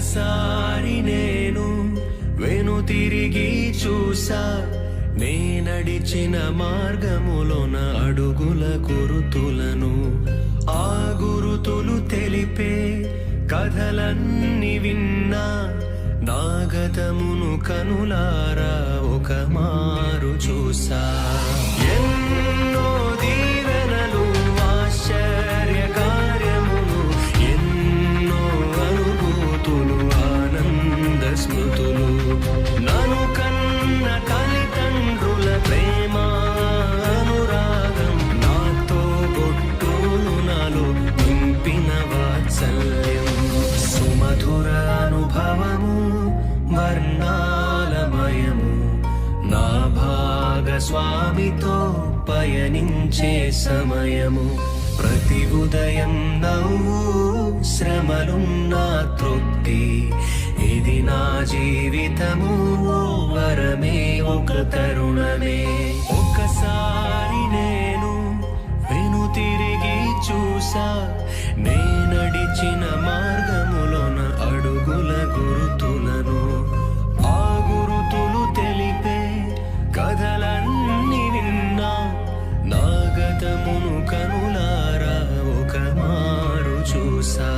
ఒకసారి నేను వెనుతిరిగి చూసా, నే నడిచిన మార్గములోన అడుగుల గురుతులను. ఆ గురుతులు తెలిపే కథలన్నీ విన్నా, నా గతమును కనులారా ఒక మారు చూసా. ఎన్నో దీవెనలు, ఆశ్చర్య కార్యములు, ఎన్నో అనుభూతులు, ఆనంద స్మృతులు, నన్ను కన్న తల్లిదండ్రుల ప్రేమ అనురాగం, నాతో బొట్టులు నాలో నింపిన వాత్సల్యం, సుమధుర అనుభవము వర్ణాలమయము, నా భాగస్వామితో పయనించే సమయము. ప్రతి ఉదయం నవ్వు, శ్రమలున్నా తృప్తి, ఇది నా జీవితము ఓ వరమే, ఒక తరుణమే. ఒకసారి నేను వెనుతిరిగి చూసా, నే నడిచిన మార్గములోన అడుగుల గురుతులను. ఆ గురుతులు తెలిపే కథలన్నీ విన్నా, నా గతమును కనులారా ఒక మారు చూసా.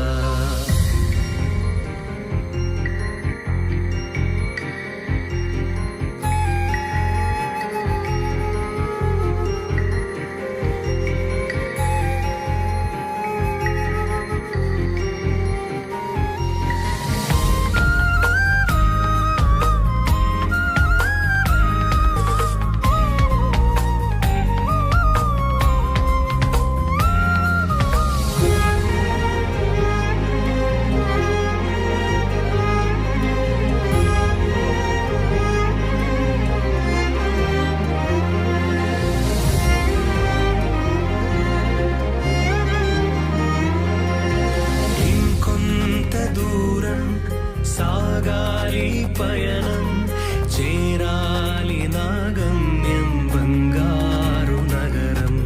సాగాలి పయనం, చేరాలి నా గమ్యం, బంగారు నగరం.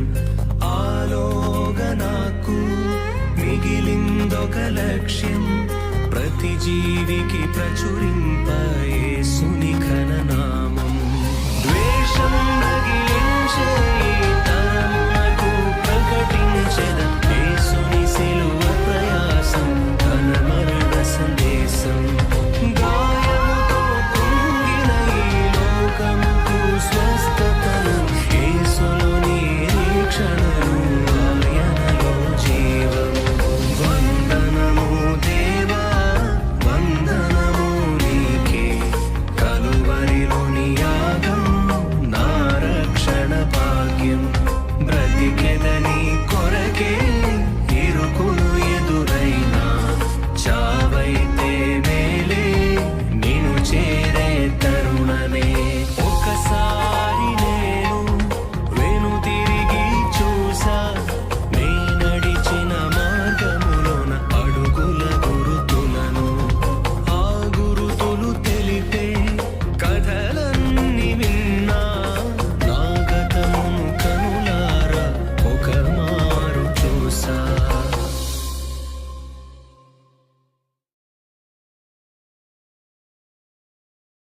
ఆలోగా నాకు మిగిలిందొక లక్ష్యం, ప్రతి జీవికి ప్రచురింప యేసుని ఘననామం. ద్వేషం రగిలించే